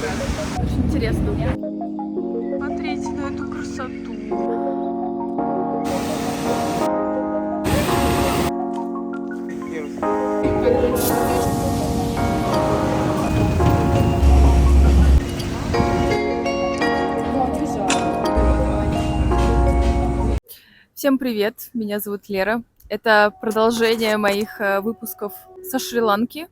Очень интересно. Смотрите на эту красоту. Всем привет, меня зовут Лера. Это продолжение моих выпусков со Шри-Ланки.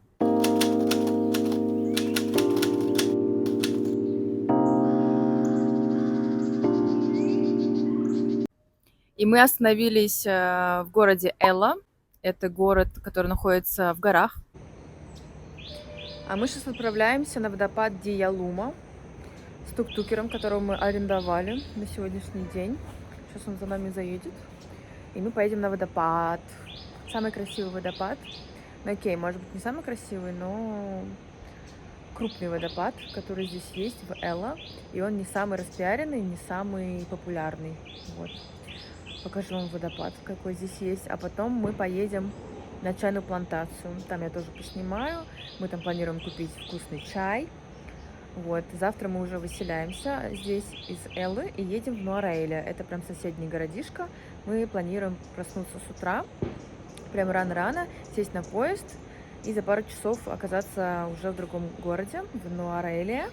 И мы остановились в городе Элла. Это город, который находится в горах. А мы сейчас отправляемся на водопад Диялума с тук-тукером, которого мы арендовали на сегодняшний день. Сейчас он за нами заедет. И мы поедем на водопад. Самый красивый водопад. Ну окей, может быть не самый красивый, но крупный водопад, который здесь есть в Элла. И он не самый распиаренный, не самый популярный. Вот. Покажу вам водопад, какой здесь есть. А потом мы поедем на чайную плантацию. Там я тоже поснимаю. Мы там планируем купить вкусный чай. Вот. Завтра мы уже выселяемся здесь из Эллы и едем в Нуарейле. Это прям соседний городишко. Мы планируем проснуться с утра, прям рано-рано, сесть на поезд и за пару часов оказаться уже в другом городе, в Нуарейле.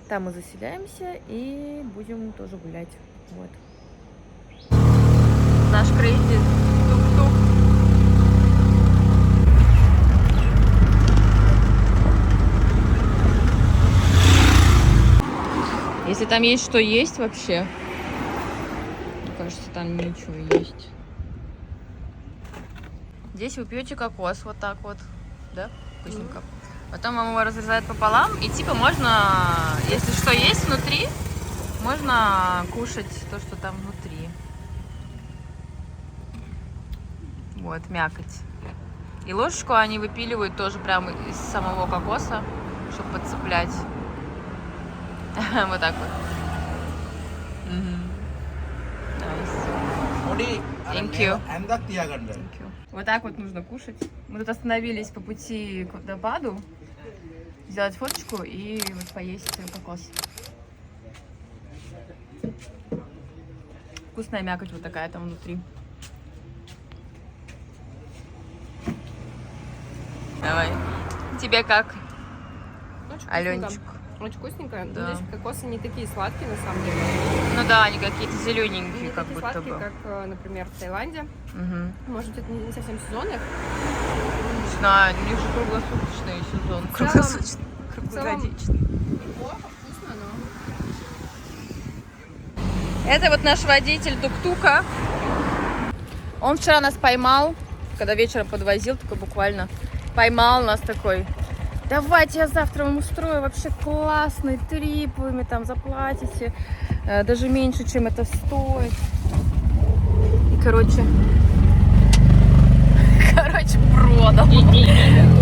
Там мы заселяемся и будем тоже гулять. Вот. Наш крейзи тук-тук. Если там есть что есть вообще, мне кажется, там ничего есть. Здесь вы пьете кокос вот так вот, да? Вкусненько. Потом вам его разрезают пополам, и типа можно, если что есть внутри, можно кушать то, что там внутри. Вот, мякоть. И ложечку они выпиливают тоже прямо из самого кокоса, чтобы подцеплять. Вот так вот. Thank you. Вот так вот нужно кушать. Мы тут остановились по пути к водопаду, сделать фоточку и вот поесть кокос. Вкусная мякоть вот такая там внутри. Давай. Тебе как? Аленчик. Очень вкусненькая. Да. Здесь кокосы не такие сладкие, на самом деле. Ну да, они какие-то зелененькие, Не как такие будто сладкие, бы. как, например, в Таиланде. Угу. Может быть, это не совсем сезонных. Не знаю, у них же круглосуточный сезон. В целом- Круглосуточный. Круглогодичный. Неплохо, вкусно, но... Это вот наш водитель тук-тука. Он вчера нас поймал, когда вечером подвозил, только буквально поймал нас такой. Давайте я завтра вам устрою вообще классный трип, вы мне там заплатите, даже меньше, чем это стоит. И, короче,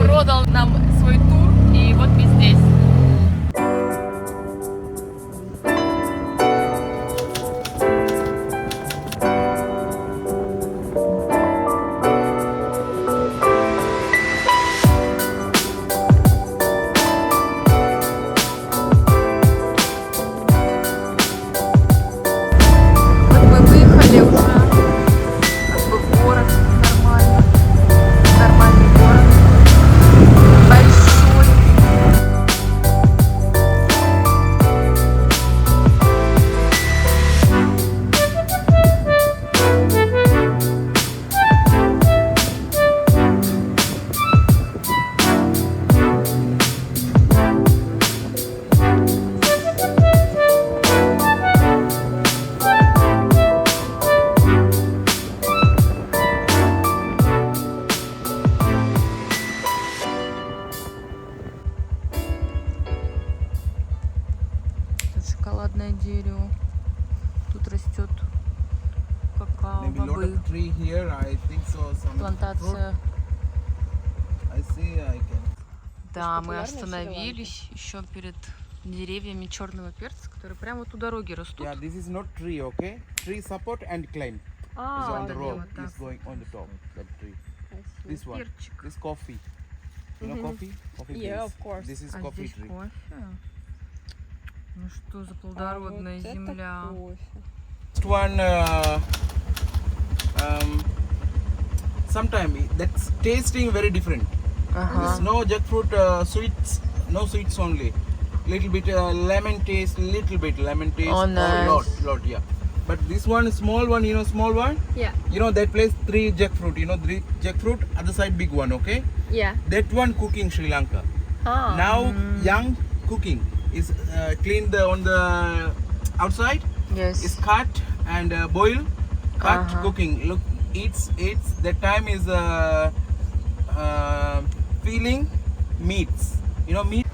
продал нам свой тур, и вот мы здесь. Шоколадное дерево. Тут растет какао, бобы. Плантация. Да, мы остановились еще перед деревьями черного перца, которые прямо вот у дороги растут. Yeah, this is not tree, okay? Tree support and climb. Is on the road. Is going on the top. That tree. This one. Перчик. This coffee. You know coffee? Coffee Yeah, trees. of course. This is А coffee здесь tree. кофе. Ну что за плодородная земля. Next one, sometime that's tasting very different. There's no jackfruit sweets, no sweets only. Little bit lemon taste, Oh, nice. Lot, yeah. But this one is small one, you know, small one. Yeah. You know that place 3 jackfruit, you know, 3 jackfruit. Other side big one, okay? Yeah. That one cooking Sri Lanka. Ah. Now young cooking is cleaned on the outside. Yes. Is cut and boil, cut cooking. Look, it's that time is peeling meats. You know meat.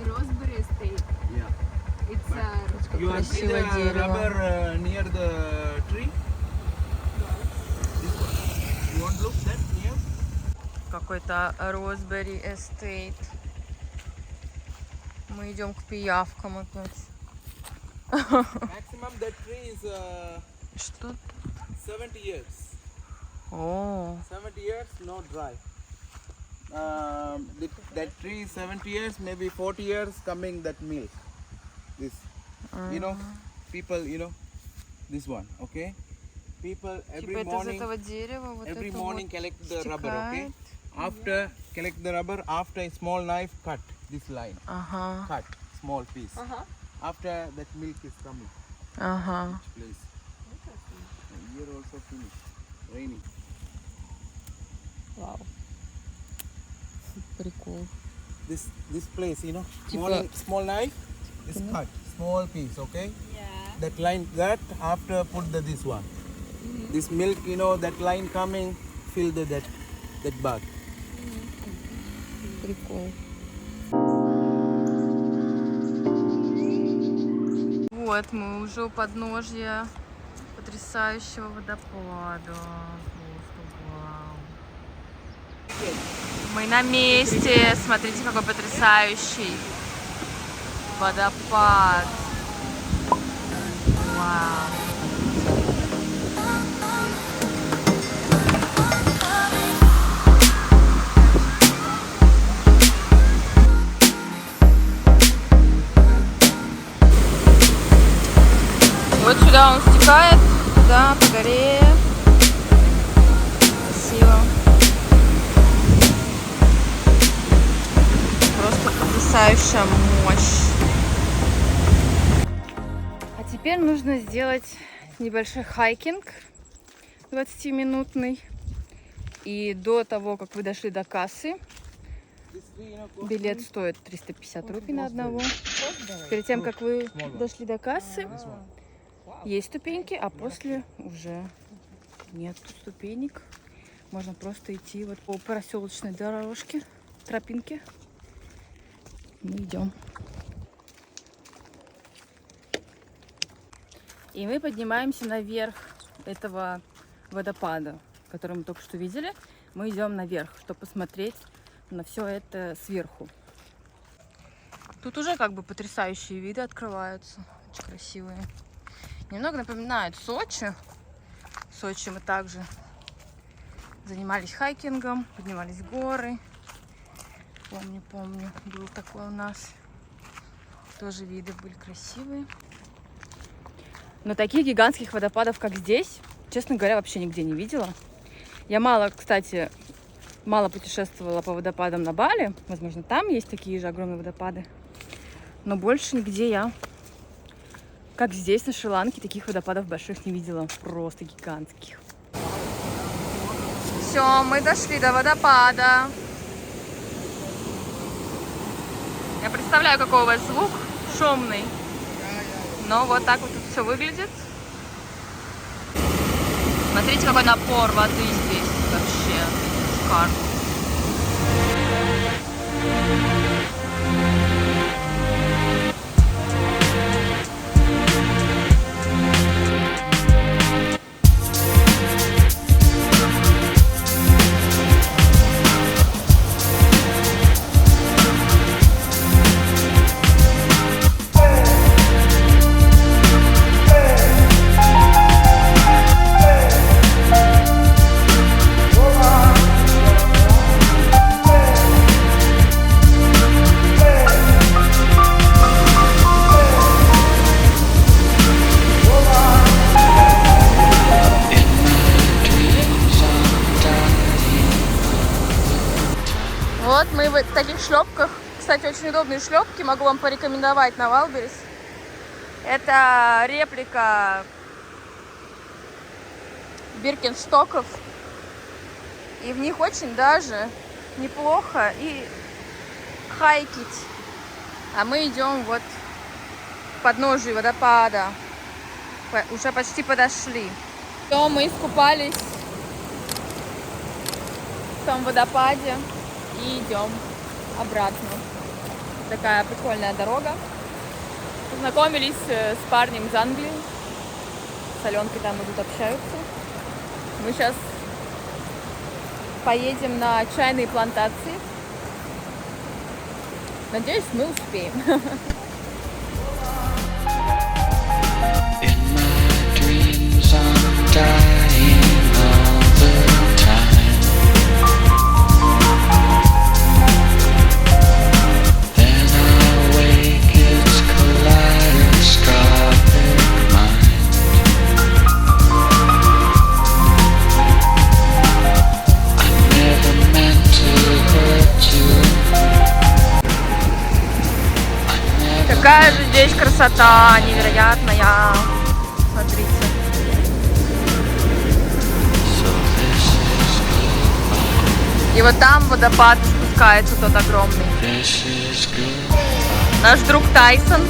Raspberry estate. Yeah. It's You are see the Красивое дерево. rubber near the tree. This one. You want to look that near? Какой-то Raspberry Estate. Мы идем к пиявкам опять. Maximum that tree is Что? 70 years. О, 70 years, no dry. That tree is 70 years, maybe 40 years coming that milk. This, you know, people, you know, this one, okay? People every типа это из morning, этого дерева вот every это morning вот collect the rubber, okay? стекает. After collect the rubber, after a small knife cut this line, Ага, cut small piece. Ага. After that milk is coming, ага. place. And here also finished, raining. Вау. Прикол. This place, you know, Типа- small knife is cut, small piece, okay? That line, that after put this one. This milk, you know, that line coming, fill that bag. Прикол. Вот, мы уже у подножья потрясающего водопада. Просто вау. Мы на месте. Смотрите, какой потрясающий водопад. Вау. Вот сюда он стекает, да, по горе. Красиво. Просто потрясающая мощь. А теперь нужно сделать небольшой хайкинг 20-минутный. И до того, как вы дошли до кассы, билет стоит 350 рупий на одного. Перед тем, как вы дошли до кассы, есть ступеньки, а после уже нет ступенек. Можно просто идти вот по проселочной дорожке, тропинке. Мы идем. И мы поднимаемся наверх этого водопада, который мы только что видели. Мы идем наверх, чтобы посмотреть на все это сверху. Тут уже как бы потрясающие виды открываются, очень красивые. Немного напоминает Сочи. В Сочи мы также занимались хайкингом, поднимались в горы. Помню, был такой у нас. Тоже виды были красивые. Но таких гигантских водопадов, как здесь, честно говоря, вообще нигде не видела. Я мало путешествовала по водопадам на Бали. Возможно, там есть такие же огромные водопады. Но больше нигде я, как здесь, на Шри-Ланке, таких водопадов больших не видела. Просто гигантских. Все, мы дошли до водопада. Я представляю, какой у вас звук. Шумный. Но вот так вот тут все выглядит. Смотрите, какой напор воды здесь. Вообще шикарно. очень удобные шлепки, могу вам порекомендовать на Валберес. Это реплика Биркенстоков. И в них очень даже неплохо и хайкить. А мы идем вот к подножию водопада. Уже почти подошли. То мы искупались в том водопаде и идем обратно. Такая прикольная дорога. Познакомились с парнем из Англии. С Аленкой там идут, общаются. Мы сейчас поедем на чайные плантации. Надеюсь, мы успеем. Какая же здесь красота невероятная. Смотрите. И вот там водопад спускается тот огромный. Наш друг Тайсон.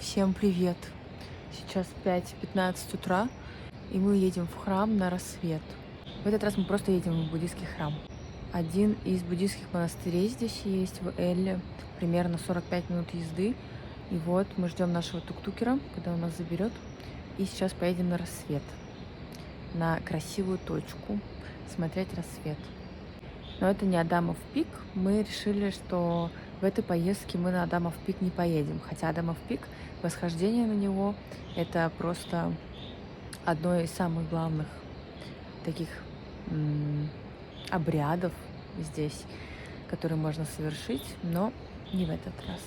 Всем привет! Сейчас 5:15 утра, и мы едем в храм на рассвет. В этот раз мы просто едем в буддийский храм. Один из буддийских монастырей здесь есть, в Элле, примерно 45 минут езды. И вот мы ждем нашего тук-тукера, когда он нас заберет. И сейчас поедем на рассвет, на красивую точку, смотреть рассвет. Но это не Адамов пик. Мы решили, что в этой поездке мы на Адамов пик не поедем. Хотя Адамов пик, восхождение на него, это просто одно из самых главных таких обрядов здесь, которые можно совершить, но не в этот раз.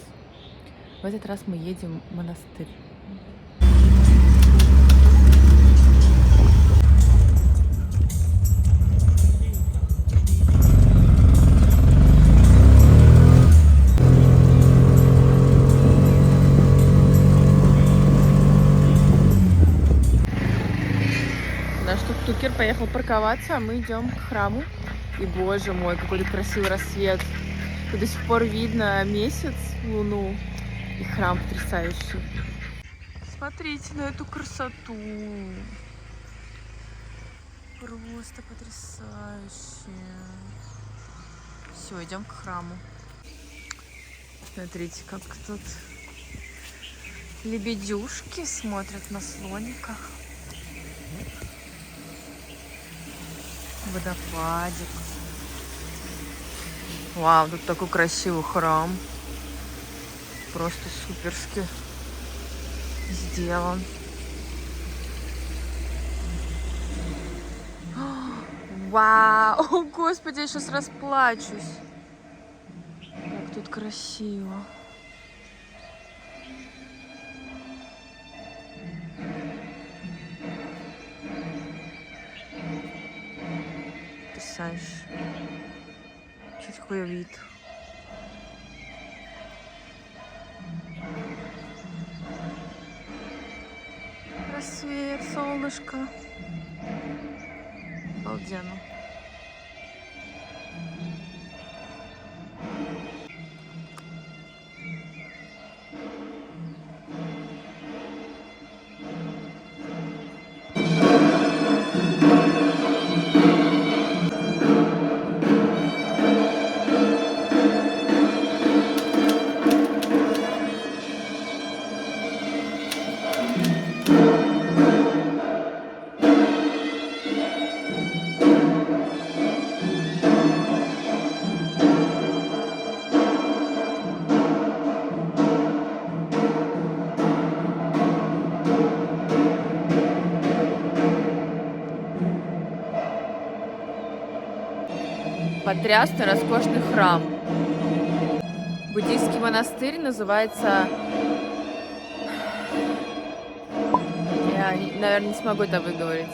В этот раз мы едем в монастырь. Наш тук-тукер поехал парковаться, а мы идем к храму. И, боже мой, какой тут красивый рассвет. Тут до сих пор видно месяц, луну. И храм потрясающий. Смотрите на эту красоту. Просто потрясающе. Все, идем к храму. Смотрите, как тут лебедюшки смотрят на слониках. Водопадик. Вау, тут такой красивый храм. Просто суперски сделан. Вау! О, Господи, я сейчас расплачусь. Как тут красиво. Потрясающе. Что такой вид? Рассвет, солнышко. Обалденно. Потрясный, роскошный храм. Буддийский монастырь называется... Я, наверное, не смогу это выговорить.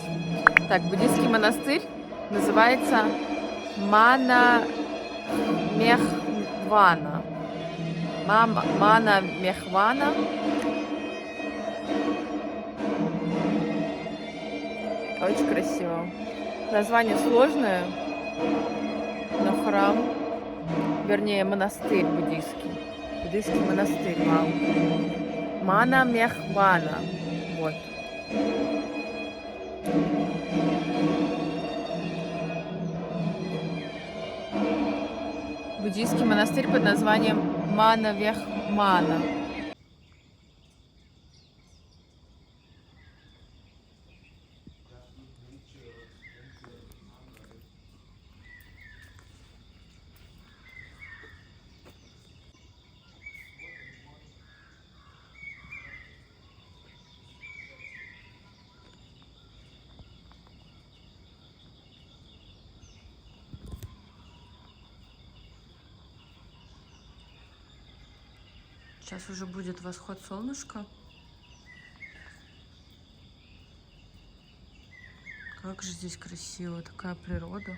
Так, буддийский монастырь называется Мана Мехвана. Мана Мехвана. Очень красиво. Название сложное, но храм, вернее, монастырь буддийский. Буддийский монастырь, вау. Мана Мехвана. Вот. Буддийский монастырь под названием Мана Мехвана. Сейчас уже будет восход солнышка. Как же здесь красиво, такая природа.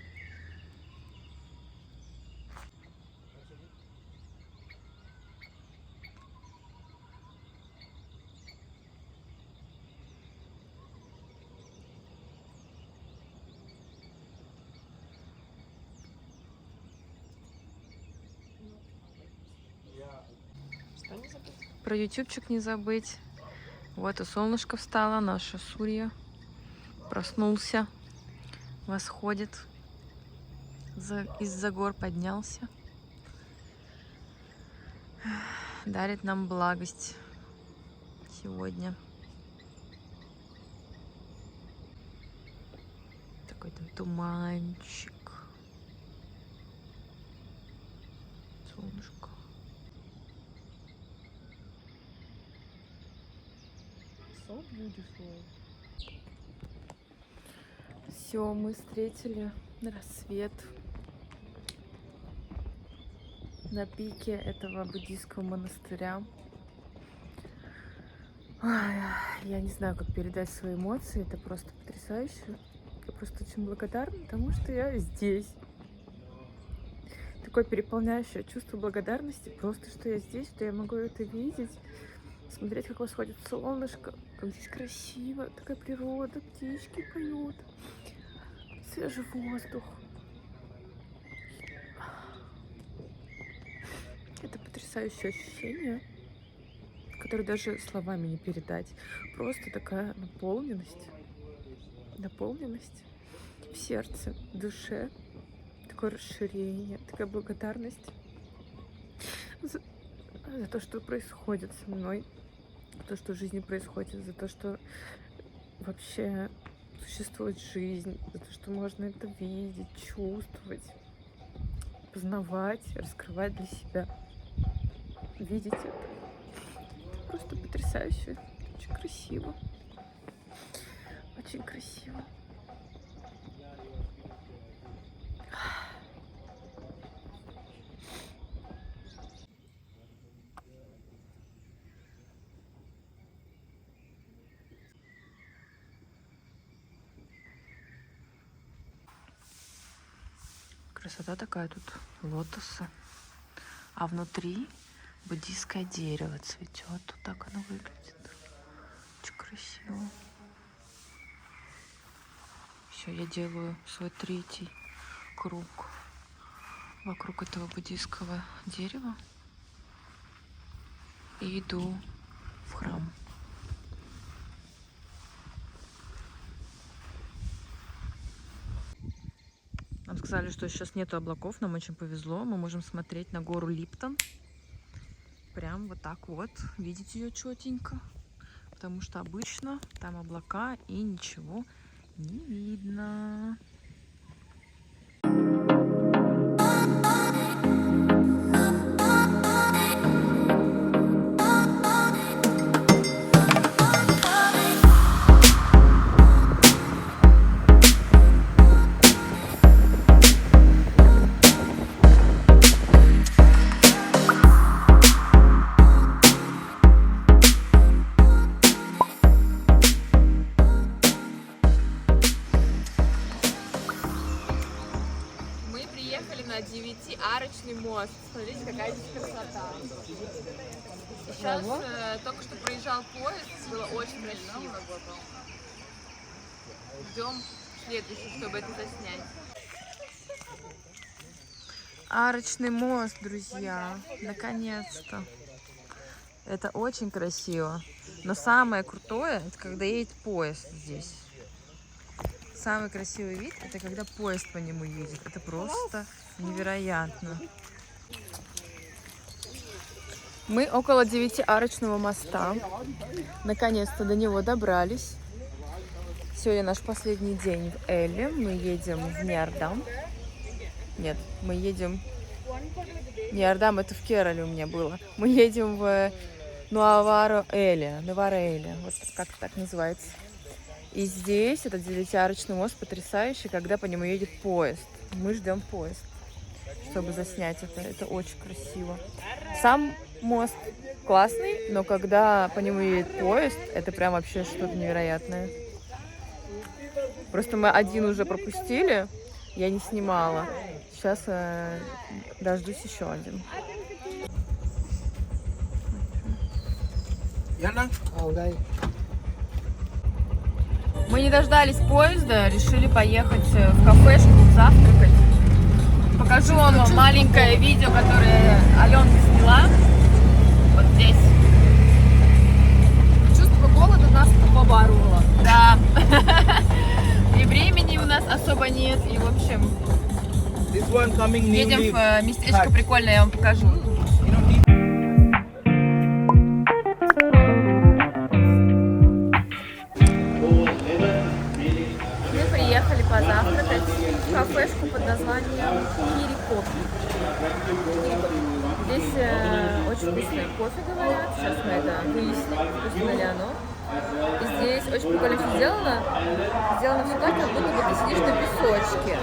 Про ютубчик не забыть. Вот и солнышко встало, наша Сурья проснулся, восходит, из-за гор поднялся, дарит нам благость сегодня. Такой там туманчик, солнышко. So beautiful. Все, мы встретили рассвет на пике этого буддийского монастыря. Ой, я не знаю, как передать свои эмоции, это просто потрясающе. Я просто очень благодарна тому, что я здесь. Такое переполняющее чувство благодарности, просто что я здесь, что я могу это видеть. Смотреть, как восходит солнышко, как здесь красиво, такая природа, птички поют, свежий воздух. Это потрясающее ощущение, которое даже словами не передать. Просто такая наполненность в сердце, в душе, такое расширение, такая благодарность за то, что происходит со мной, за то, что в жизни происходит, за то, что вообще существует жизнь, за то, что можно это видеть, чувствовать, познавать, раскрывать для себя, видеть это. Это просто потрясающе, очень красиво, очень красиво. Красота такая, тут лотосы, а внутри буддийское дерево цветет. Вот так оно выглядит. Очень красиво. Все, я делаю свой третий круг вокруг этого буддийского дерева и иду в храм. Нам сказали, что сейчас нету облаков, нам очень повезло. Мы можем смотреть на гору Липтон. Прям вот так вот. Видеть ее четенько. Потому что обычно там облака и ничего не видно. мост. Смотрите, какая здесь красота. Сейчас только что проезжал поезд, было очень красиво. Ждем следующий, чтобы это заснять. Арочный мост, друзья. Наконец-то. Это очень красиво. Но самое крутое, это когда едет поезд здесь. Самый красивый вид, это когда поезд по нему едет. Это просто невероятно. Мы около 9-арочного моста. Наконец-то до него добрались. Сегодня наш последний день в Элле. Мы едем в Ниардам. Нет, мы едем... Ниардам это в Керале у меня было. Мы едем в Нуавара-Эле. Нуавара-Эле. Вот как-то так называется. И здесь этот 9-арочный мост потрясающий, когда по нему едет поезд. Мы ждем поезд, чтобы заснять это. Это очень красиво. Сам мост классный, но когда по нему едет поезд, это прям вообще что-то невероятное. Просто мы один уже пропустили, я не снимала. Сейчас дождусь еще один. Мы не дождались поезда, решили поехать в кафешку завтракать. Покажу вам маленькое видео, которое Аленка сняла. Вот здесь. Чувство голода нас побороло. Да. И времени у нас особо нет. И, в общем, едем в местечко прикольное, я вам покажу. Мы приехали позавтракать в кафешку под названием Кири-Кофе. Здесь очень вкусное кофе, говорят. Сейчас мы это выясним, вкусно ли оно. И здесь очень прикольно все сделано. Сделано все так, как будто бы ты сидишь на песочке.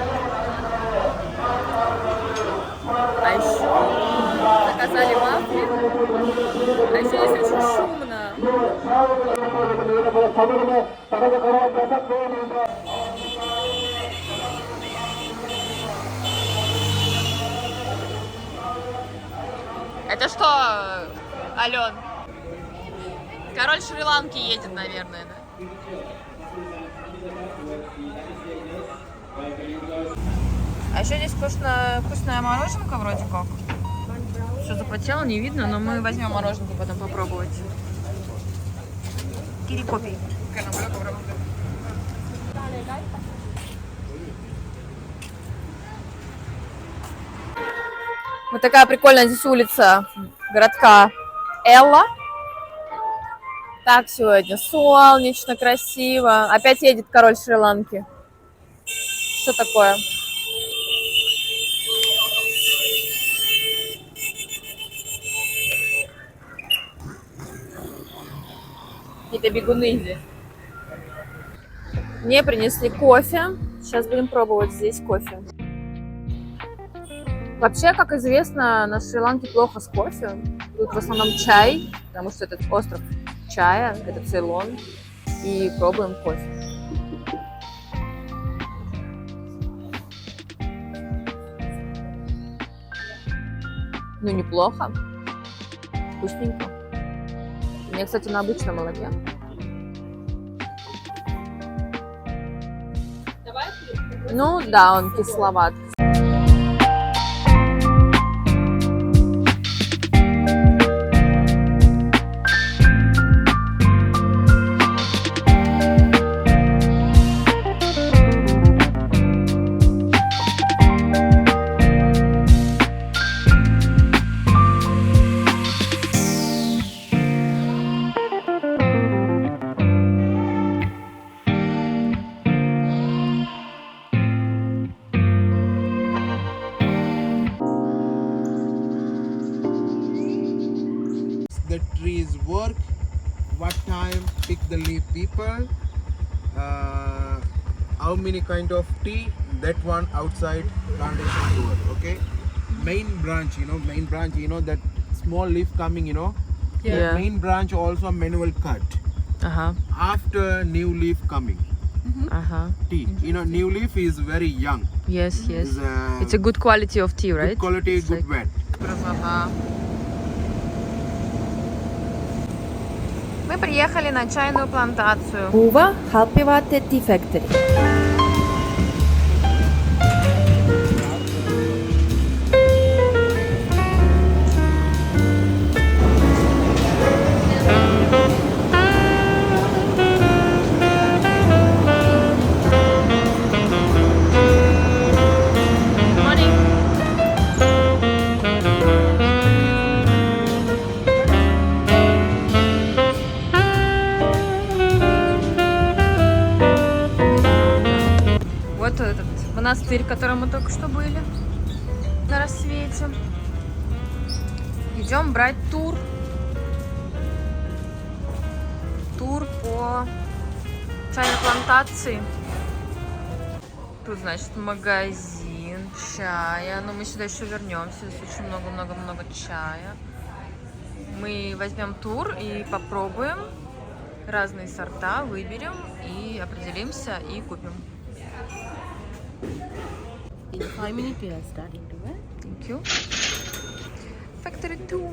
А еще заказали вафли. А еще здесь очень шумно. Это что, Ален? Король Шри-Ланки едет, наверное, да? А еще здесь вкусная мороженка вроде как. Все запотело, не видно, но мы возьмем мороженку потом попробовать. Кири-кофе. Вот такая прикольная здесь улица городка Элла. Так сегодня солнечно, красиво. Опять едет король Шри-Ланки. Что такое? Какие-то бегуны здесь. Мне принесли кофе. Сейчас будем пробовать здесь кофе. Вообще, как известно, на Шри-Ланке плохо с кофе. Тут в основном чай, потому что этот остров чая, это Цейлон. И пробуем кофе. Ну, неплохо. Вкусненько. У меня, кстати, на обычном молоке. Ну, да, он кисловат. The trees work, what time pick the leaf people, how many kind of tea, that one outside plantation door, okay? Main branch, that small leaf coming, Yeah. that main branch also manual cut. After new leaf coming, tea, new leaf is very young. Yes, yes. Is, It's a good quality of tea, right? good quality, It's good like- wet. Красота. Мы приехали на чайную плантацию. Uva Halpivate Tea Factory. Вот этот монастырь, в котором мы только что были на рассвете. Идем брать тур. Тур по чайной плантации. Тут, значит, магазин чая. Но мы сюда еще вернемся. Здесь очень много-много-много чая. Мы возьмем тур и попробуем разные сорта, выберем и определимся и купим. In 5 minutes we are starting to work. Thank you. Factory tour.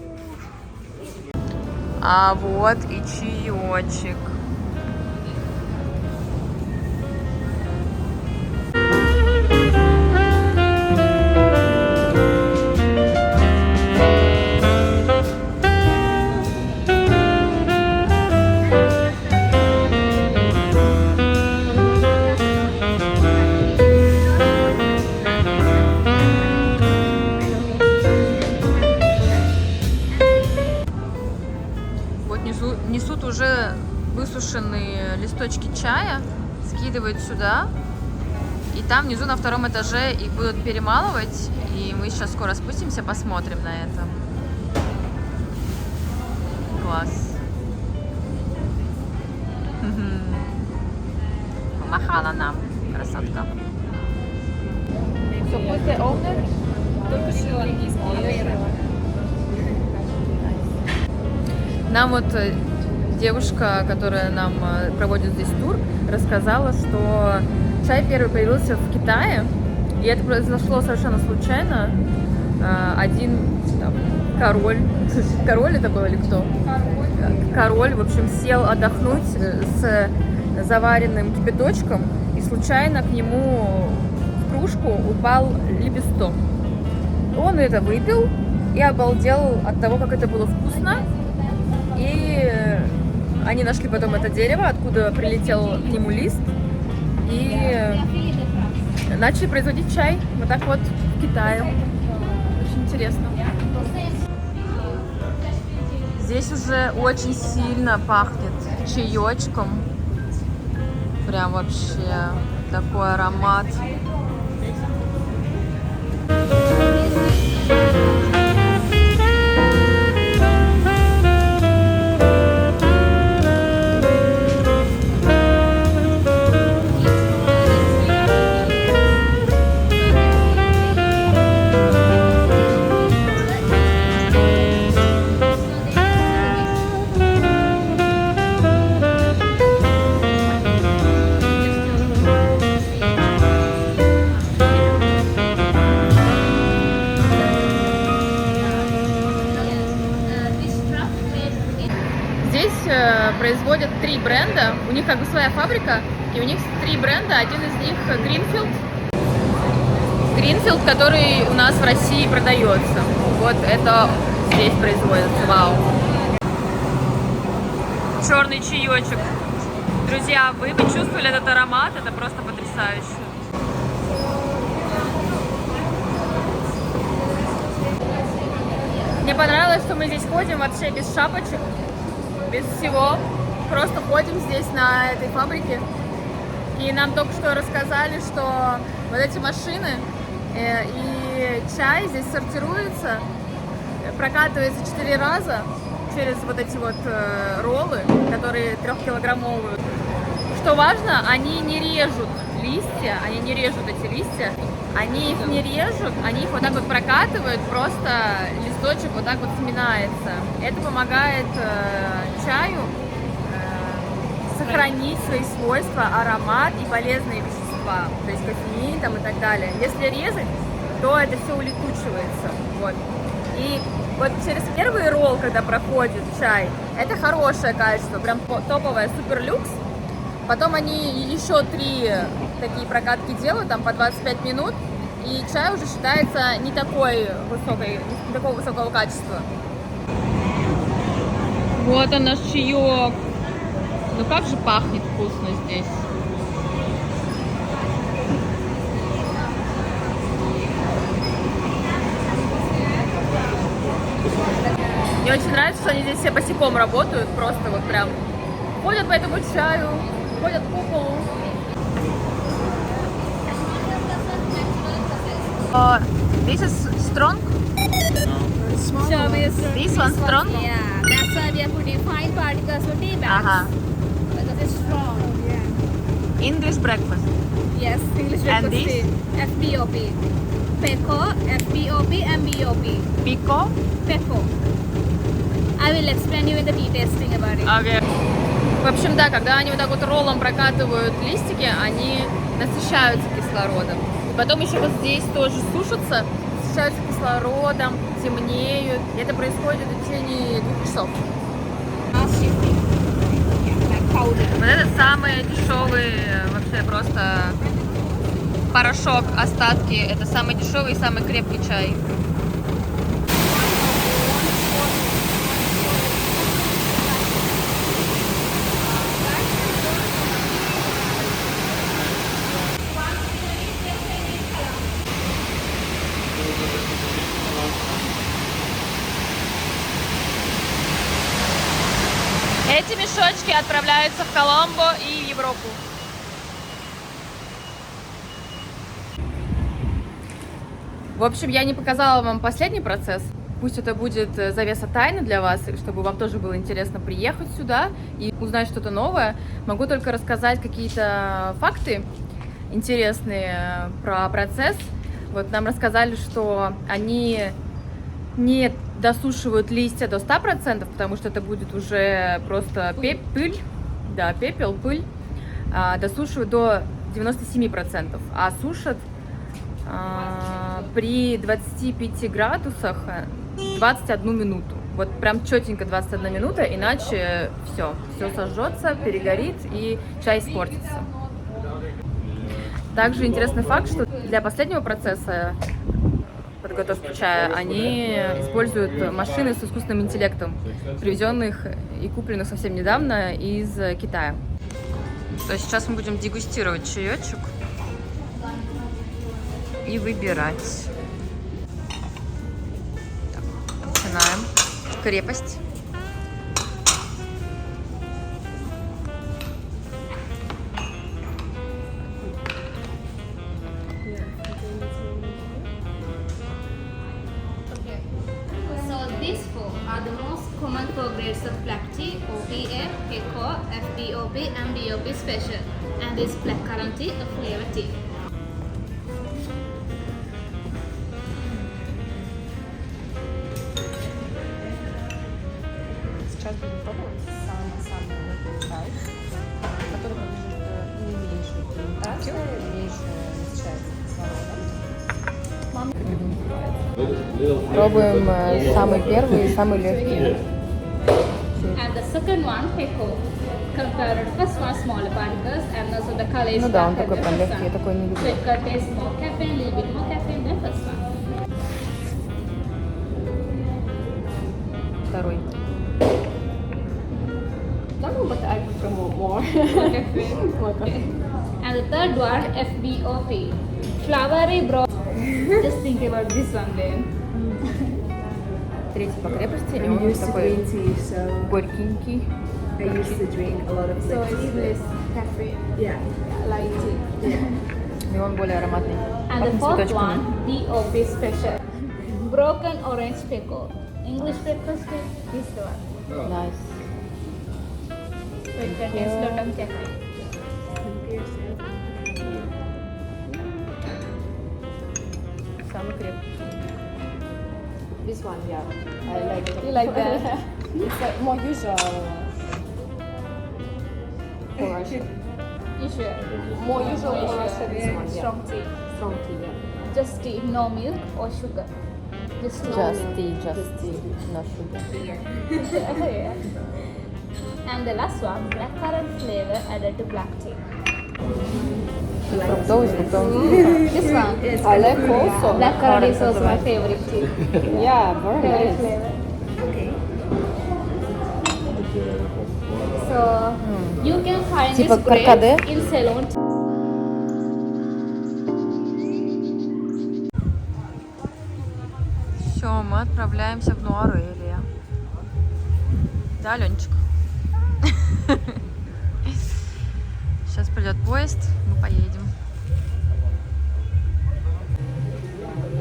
А вот и чаечек. Несут уже высушенные листочки чая, скидывают сюда, и там внизу на втором этаже их будут перемалывать, и мы сейчас скоро спустимся, посмотрим на это. Класс. Помахала нам, красотка. Нам вот девушка, которая нам проводит здесь тур, рассказала, что чай первый появился в Китае, и это произошло совершенно случайно. Один там, король это был или кто? Король, в общем, сел отдохнуть с заваренным кипяточком, и случайно к нему в кружку упал лепесток. Он это выпил и обалдел от того, как это было вкусно. И они нашли потом это дерево, откуда прилетел к нему лист, и начали производить чай вот так вот в Китае. Очень интересно. Здесь уже очень сильно пахнет чаечком. Прям вообще такой аромат. Производят 3 бренда, у них как бы своя фабрика, и у них 3 бренда, один из них Greenfield. Greenfield, который у нас в России продается. Вот это здесь производится, вау. Черный чаечек. Друзья, вы бы чувствовали этот аромат, это просто потрясающе. Мне понравилось, что мы здесь ходим вообще без шапочек, без всего. Просто ходим здесь на этой фабрике. И нам только что рассказали, что вот эти машины и чай здесь сортируется, прокатывается 4 раза через вот эти вот роллы, которые 3-килограммовые. Что важно, они не режут листья, они не режут эти листья, они их не режут, они их вот так вот прокатывают, просто листочек вот так вот сминается. Это помогает чаю сохранить свои свойства, аромат и полезные вещества, то есть кофеин там и так далее. Если резать, то это все улетучивается. Вот. И вот через первый ролл, когда проходит чай, это хорошее качество, прям топовое, супер люкс. Потом они еще 3 такие прокатки делают, там по 25 минут, и чай уже считается не такого высокого качества. Вот он наш чаек. Ну как же пахнет вкусно здесь. Мне очень нравится, что они здесь все босиком работают, просто вот прям ходят по этому чаю, ходят по полу. This is strong? This one strong? Yeah, that's why we are putting fine particles for tea bags. Because it's strong. Yeah. English breakfast. Yes, English And breakfast this? tea. FBOP. Peco, FBOP, and BOP. Pico? Peco. I will explain you in the tea tasting about it. Okay. В общем, да, когда они вот так вот роллом прокатывают листики, они насыщаются кислородом. И потом еще вот здесь тоже сушатся, насыщаются кислородом, темнеют. И это происходит в течение 2 часов. Вот это самый дешевый вообще просто порошок, остатки. Это самый дешевый и самый крепкий чай. Эти мешочки отправляются в Коломбо и в Европу. В общем, я не показала вам последний процесс. Пусть это будет завеса тайны для вас, чтобы вам тоже было интересно приехать сюда и узнать что-то новое. Могу только рассказать какие-то факты интересные про процесс. Вот нам рассказали, что они не досушивают листья до 100%, потому что это будет уже просто пыль, да, пепел, пыль. Досушивают до 97%, а сушат при 25 градусах 21 минуту. Вот прям четенько 21 минута, иначе все сожжется, перегорит и чай испортится. Также интересный факт, что для последнего процесса подготовки чая они используют машины с искусственным интеллектом, привезенных и купленных совсем недавно из Китая. То есть сейчас мы будем дегустировать чаечек и выбирать. Так, начинаем. Крепость. These 4 are the most common 4 grades of black tea: OPA, Peco, FBOP, and BOP Special. And this blackcurrant tea, a flavor tea. Сейчас будем пробовать самый легкий чай, который подлежит наименьшей ферментации, меньше насыщается кислородом. Пробуем самый первый и самый легкий. And the second one, Peco. Compared to the first one, smaller particles, and also the color is Ну да, он darker такой than прям the легкий, я sun. такой не So люблю. it contains more caffeine, little bit more caffeine than first one. Второй. But I prefer more. And the third one, FBOP. Flowery brown. Just think about this one then. Третий по крепости, и он такой tea, so горькенький. I used to drink a lot of So black it's tea. less caffeine, Yeah. light tea. И он более ароматный. And the Пахнет fourth цветочками. one, BOP special. Broken orange peco. English breakfast tea, this one. Nice. So it contains lot of caffeine. Самый крепкий. This one, yeah. I like it. You like that? It's more usual for Russian. You sure? More usual for Russian, this Yeah, one, yeah. strong tea. Strong tea, yeah. Just tea, no milk or sugar. Just Just tea, no sugar. yeah. And the last one, blackcurrant flavor added to black tea. Фруктовый, This one. I like also. Blackcurrant is also my favorite tea. Yeah, very Favorite nice. flavor. So you can find Типа this grape каркаде? in Ceylon. Все, мы отправляемся в Нуарелия. Да, Ленчик? Сейчас придет поезд, мы поедем.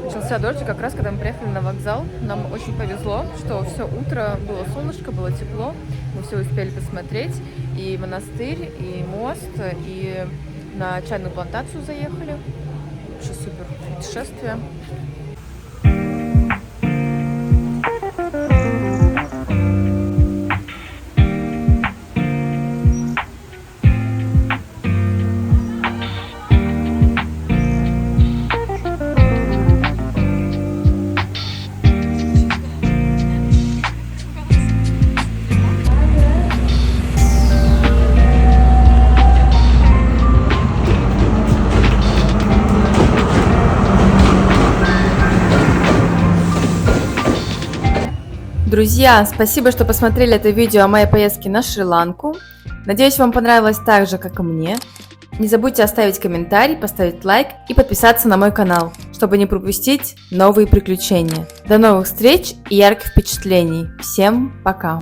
Начался дождь, как раз когда мы приехали на вокзал. Нам очень повезло, что все утро было солнышко, было тепло. Мы все успели посмотреть. И монастырь, и мост, и на чайную плантацию заехали. Вообще супер путешествие. Друзья, спасибо, что посмотрели это видео о моей поездке на Шри-Ланку. Надеюсь, вам понравилось так же, как и мне. Не забудьте оставить комментарий, поставить лайк и подписаться на мой канал, чтобы не пропустить новые приключения. До новых встреч и ярких впечатлений. Всем пока!